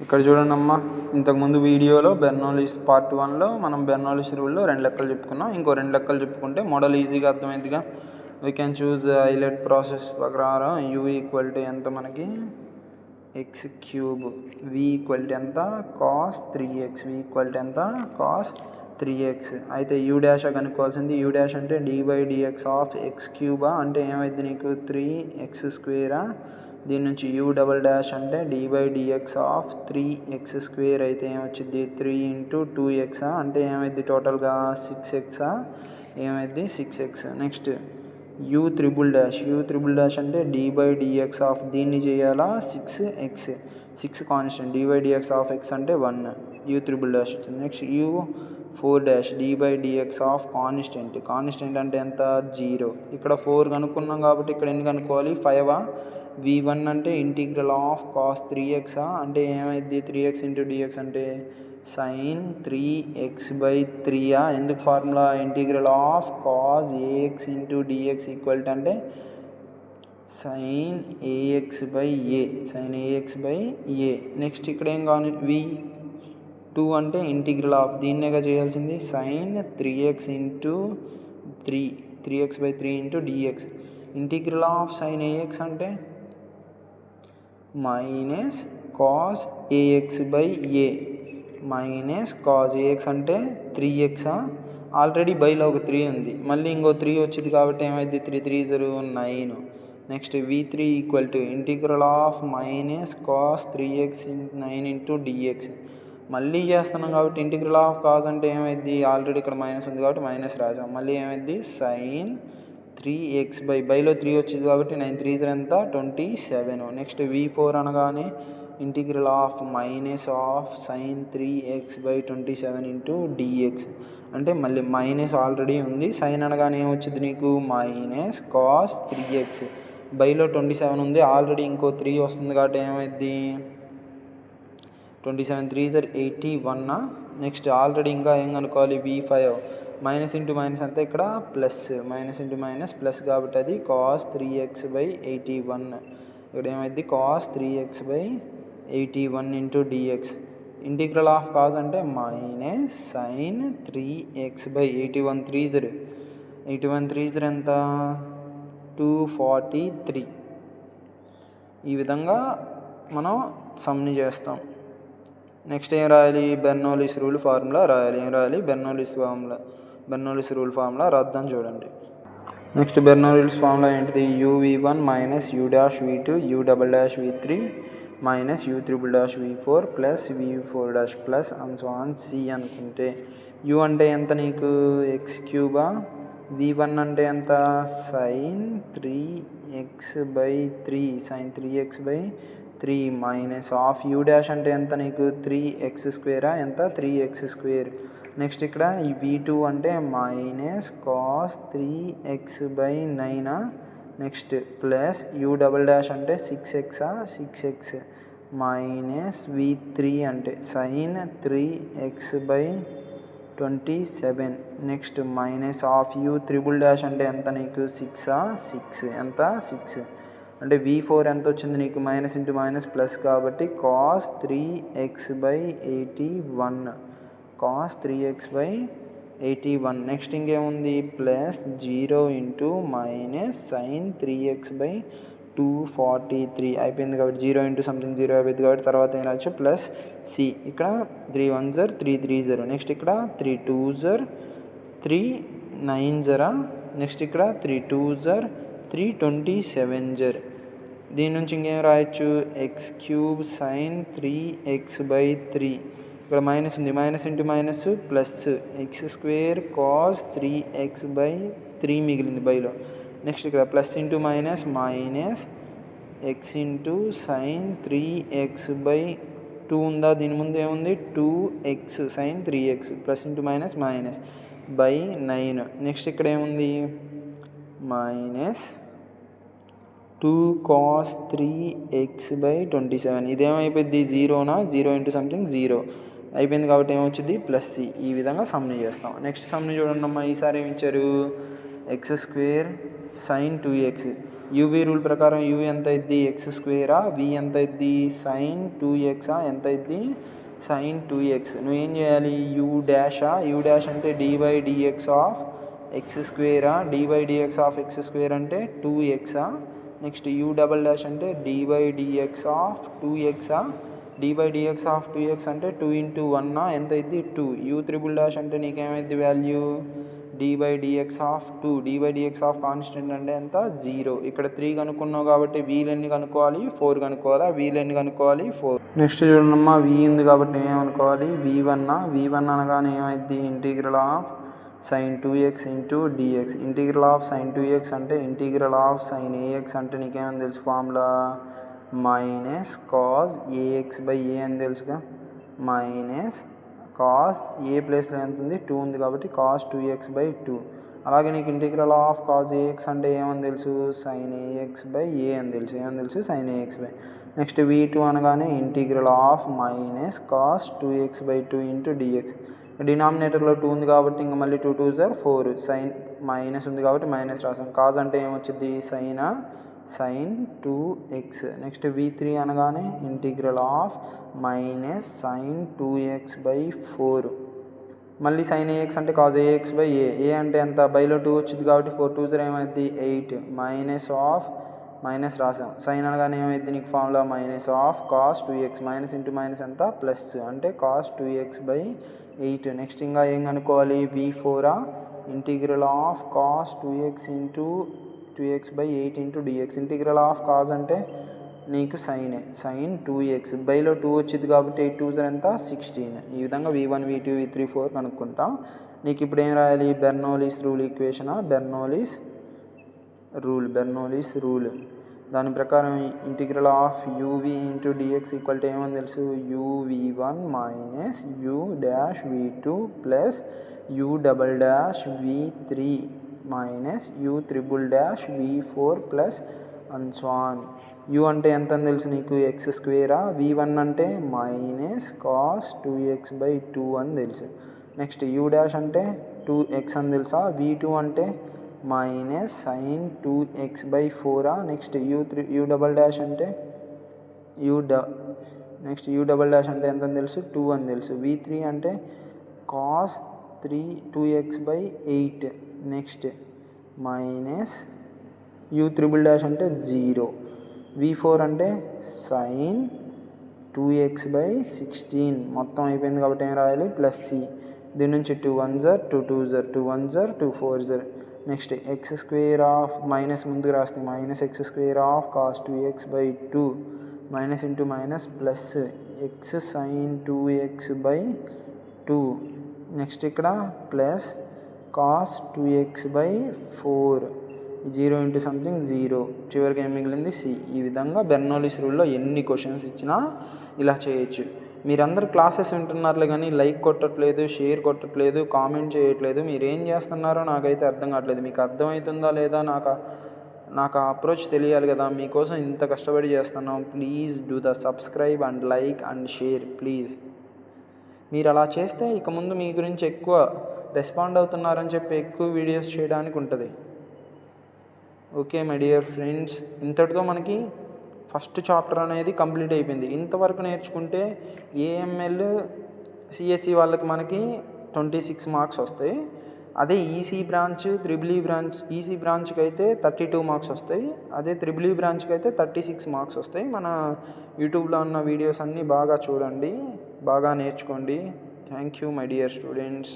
ఇక్కడ చూడండి అమ్మా, ఇంతకుముందు వీడియోలో బెర్నౌల్లీస్ పార్ట్ 1లో మనం బెర్నౌల్లీస్ రూల్లో 2 లెక్కలు చెప్పుకున్నాం. ఇంకో 2 లెక్కలు చెప్పుకుంటే మోడల్ ఈజీగా అర్థమైందిగా. We can choose highlight process ప్రకారం u ఈక్వల్ టు ఎంత మనకి x cube, v equal to ఎంత cos 3x, v equal to ఎంత కాస్ 3x. అయితే u డాష్ కనుక్కోవాల్సింది. u డాష్ అంటే d/dx ఆఫ్ ఎక్స్ క్యూబా అంటే ఏమైంది నీకు 3x². దీని నుంచి u డబల్ డాష్ అంటే d/dx ఆఫ్ 3x² అయితే ఏమొచ్చింది 3 × 2x అంటే ఏమైంది టోటల్గా 6x, ఏమైంది 6x. Next u triple dash అంటే d/dx ఆఫ్ దీన్ని చేయాలా 6x, 6 constant, d/dx of x అంటే 1, u త్రిబుల్ డాష్ వచ్చింది. Next u 4 dash d/dx of constant అంటే ఎంత 0. ఇక్కడ 4 కనుక్కున్నాం కాబట్టి ఇక్కడ ఎన్ని కనుక్కోవాలి 5. v1 అంటే ఇంటిగ్రల్ ఆఫ్ కాస్ 3x అంటే ఏమైంది 3x × dx అంటే సైన్ 3x/3. ఎందుకు formula integral of cos ax × dx equal to అంటే సైన్ ax/a. నెక్స్ట్ ఇక్కడ ఏం కావాలి v2 అంటే ఇంటిగ్రల్ ఆఫ్ దీన్నేగా చేయాల్సింది sine 3x × 3x/3 × dx. Integral of sine ax అంటే minus cos ax/a, minus cos ax అంటే 3x. ఆల్రెడీ బైలో ఒక 3 ఉంది, మళ్ళీ ఇంకో 3 వచ్చింది కాబట్టి ఏమైంది 3 3 9. Next v3 equal to integral of minus cos 3x × 9 × dx. మళ్ళీ చేస్తున్నాం కాబట్టి ఇంటిగ్రల్ ఆఫ్ కాస్ అంటే ఏమైంది ఆల్రెడీ ఇక్కడ మైనస్ ఉంది కాబట్టి మైనస్ రాసాం. మళ్ళీ ఏమైంది సైన్ 3x బైలో 3 వచ్చింది కాబట్టి 9 3 ఎంత 27. నెక్స్ట్ v4 అనగానే integral of minus of sine 3x/27 × dx అంటే మళ్ళీ మైనస్ ఆల్రెడీ ఉంది. సైన్ అనగానే ఏమొచ్చింది నీకు మైనస్ కాస్ 3x, బైలో 27 ఉంది ఆల్రెడీ ఇంకో 3 వస్తుంది కాబట్టి ఏమైంది 27 3 81. నెక్స్ట్ ఆల్రెడీ ఇంకా ఏం కనుక్కోవాలి v5, మైనస్ ఇంటూ మైనస్ అంతా ఇక్కడ plus, minus into minus plus కాబట్టి అది కాస్ 3x/81. ఇక్కడ ఏమైంది cos 3x/81 × dx. Integral of cos అంటే మైనస్ సైన్ 3x/81 3 ఎంత 243. ఈ విధంగా మనం సమ్ని చేస్తాం. నెక్స్ట్ ఏం రాయాలి బెర్నౌల్లీస్ రూల్ ఫార్ములా రాయాలి. ఏం రాయాలి బెర్నౌల్లీస్ రూల్ ఫార్ములా రాద్దాం చూడండి. నెక్స్ట్ బెర్నౌల్లీస్ ఫార్ములా ఏంటిది uv1 minus u dash v2 u double dash v3 minus u triple dash v4 plus v4 dash plus and c అనుకుంటే u అంటే ఎంత నీకు ఎక్స్ క్యూబా, v1 అంటే ఎంత sine 3x/3 minus of u dash అంటే ఎంత నీకు 3x² ఎంత 3x². నెక్స్ట్ ఇక్కడ ఈ v2 అంటే minus cos 3x/9. Next plus u double dash అంటే 6x మైనస్ v3 అంటే sine 3x/27. Next minus of u triple dash అంటే ఎంత నీకు 6 ఎంత 6 అంటే v4 ఎంత వచ్చింది నీకు మైనస్ ఇంటూ మైనస్ ప్లస్ కాబట్టి కాస్ 3x/81. నెక్స్ట్ ఇంకేముంది ప్లస్ 0 × మైనస్ సైన్ 3x/243 అయిపోయింది కాబట్టి 0 × సంథింగ్ 0 అయిపోయింది కాబట్టి తర్వాత ఏం రావచ్చు ప్లస్ c. ఇక్కడ 3 1s 3 3s. నెక్స్ట్ ఇక్కడ 3 2s 3 9s. నెక్స్ట్ ఇక్కడ 3 2s 3 27s. దీని నుంచి ఇంకేం రాయొచ్చు x³ సైన్ 3x/3. ఇక్కడ మైనస్ ఉంది, minus into minus plus x² cos 3x/3 మిగిలింది బైలో. నెక్స్ట్ ఇక్కడ plus into minus minus x into sine 3x/2 ఉందా, దీని ముందు ఏముంది 2x sine 3x plus into minus minus by 9. Next ఇక్కడ ఏముంది మైనస్ 2 cos 3x/27. ఇదేమైపోయింది 0 × సంథింగ్ 0 అయిపోయింది కాబట్టి ఏమొచ్చింది ప్లస్ c. ఈ విధంగా సమ్ని చేస్తాం. నెక్స్ట్ సమ్ని చూడండి అమ్మా, ఈసారి ఏమి ఇచ్చారు x² sine 2x. UV rule ప్రకారం యూ ఎంత అయింది ఎక్స్ స్క్వేరా, వి ఎంత అయింది సైన్ 2x ఎంత అయింది సైన్ 2x. నువ్వేం చేయాలి యూ డాష్ అంటే d/dx ఆఫ్ ఎక్స్ స్క్వేరా, d/dx ఆఫ్ ఎక్స్ స్క్వేర్ అంటే 2x. Next you double dash అంటే d/dx of 2x, d/dx of 2x అంటే 2 × 1 ఎంత అయింది 2. యూ త్రిబుల్ డాష్ అంటే నీకేమైంది value d/dx of 2, d/dx of constant అంటే ఎంత 0. ఇక్కడ 3 కనుక్కున్నావు కాబట్టి వీలు ఎన్ని కనుక్కోవాలి 4 కనుక్కోవాలి. వీలు ఎన్ని కనుక్కోవాలి 4. నెక్స్ట్ చూడమ్మా v ఉంది కాబట్టి ఏమనుకోవాలి v1 అనగానే ఏమైంది integral of sine 2x into dx. Integral of sine 2x అంటే ఇంటిగ్రల్ ఆఫ్ సైన్ ax అంటే నీకేమని తెలుసు ఫార్ములా మైనస్ కాస్ ax/a అని తెలుసుగా. మైనస్ కాస్ ఏ ప్లేస్లో ఎంత ఉంది 2 ఉంది కాబట్టి కాస్ 2x/2. అలాగే నీకు ఇంటిగ్రల్ ఆఫ్ కాస్ ax అంటే ఏమని తెలుసు సైన్ ax/a అని తెలుసు. ఏమని తెలుసు సైన్ ax. నెక్స్ట్ v2 అనగానే integral of minus cos 2x/2 into dx. డినామినేటర్లో 2 ఉంది కాబట్టి ఇంకా మళ్ళీ 2 2 = 4. సైన్ మైనస్ ఉంది కాబట్టి మైనస్ రాసాం. కాజ్ అంటే ఏమొచ్చింది సైన్ 2x. నెక్స్ట్ v3 అనగానే integral of minus sine 2x/4. మళ్ళీ సైన్ ax అంటే కాజ్ ax/a. ఏ అంటే ఎంత బైలో 2 వచ్చింది కాబట్టి 4 2 = ఏమైంది 8. మైనస్ రాసాం. సైన్ అనగానే ఏమైంది నీకు formula minus of cos 2x. Minus into minus ఎంత ప్లస్ అంటే కాస్ 2x/8. నెక్స్ట్ ఇంకా ఏం కనుక్కోవాలి v4 integral of cos 2x into 2x/8 into dx. Integral of cause అంటే నీకు సైన్ 2x. బైలో 2 వచ్చింది కాబట్టి 8 2 = ఎంత 16. ఈ విధంగా v1 v2 v3 4 కనుక్కుంటాం. నీకు ఇప్పుడు ఏం రాయాలి బెర్నౌలీస్ రూల్ ఈక్వేషనా బెర్నౌలీస్ రూల్. దాని ప్రకారం integral of uv into dx equal to ఏమని తెలుసు uv1 minus u dash v2 plus u double dash v3 minus u triple dash v4 plus and so on. u అంటే ఎంత అని తెలుసు నీకు X స్క్వేరా, v1 అంటే మైనస్ కాస్ 2x/2 అని తెలుసు. నెక్స్ట్ u డాష్ అంటే 2x అని తెలుసా, v2 అంటే minus sine 2x/4. Next u double dash అంటే u డబల్ డాష్ అంటే ఎంత అని తెలుసు 2 అని తెలుసు. v3 అంటే cos 2x/8. Next minus u triple dash అంటే 0. v4 అంటే సైన్ 2x/16. మొత్తం అయిపోయింది కాబట్టి ఏం రాయాలి ప్లస్ c. దీని నుంచి 2 1 = 2 2 = 2 1 = 2 4 = next x square of minus ముందుకు రాస్తే minus x square of cos 2x/2 minus into minus plus x sine 2x/2. Next ఇక్కడ plus cos 2x/4. 0 into something 0. చివరికి ఏం మిగిలింది సి. ఈ విధంగా బెర్నౌలీస్ రూల్లో ఎన్ని క్వశ్చన్స్ ఇచ్చినా ఇలా చేయొచ్చు. మీరందరూ క్లాసెస్ వింటున్నారులే కానీ లైక్ కొట్టట్లేదు, షేర్ కొట్టట్లేదు, కామెంట్ చేయట్లేదు. మీరు ఏం చేస్తున్నారో నాకైతే అర్థం కావట్లేదు. మీకు అర్థమవుతుందా లేదా నాకు ఆ అప్రోచ్ తెలియాలి కదా. మీకోసం ఇంత కష్టపడి చేస్తున్నాం. Please do the subscribe and like and share please. మీరు అలా చేస్తే ఇక ముందు మీ గురించి ఎక్కువ రెస్పాండ్ అవుతున్నారని చెప్పి ఎక్కువ వీడియోస్ చేయడానికి ఉంటుంది. ఓకే మై డియర్ ఫ్రెండ్స్, ఇంతటితో మనకి ఫస్ట్ చాప్టర్ అనేది కంప్లీట్ అయిపోయింది. ఇంతవరకు నేర్చుకుంటే ఏఎంఎల్ సిఎస్సి వాళ్ళకి మనకి 26 మార్క్స్ వస్తాయి. అదే ఈసీ బ్రాంచ్ ఈసీ బ్రాంచ్కి అయితే 32 మార్క్స్ వస్తాయి. అదే త్రిబుల్ బ్రాంచ్కి అయితే 36 మార్క్స్ వస్తాయి. మన యూట్యూబ్లో ఉన్న వీడియోస్ అన్నీ బాగా చూడండి, బాగా నేర్చుకోండి. Thank you my dear students.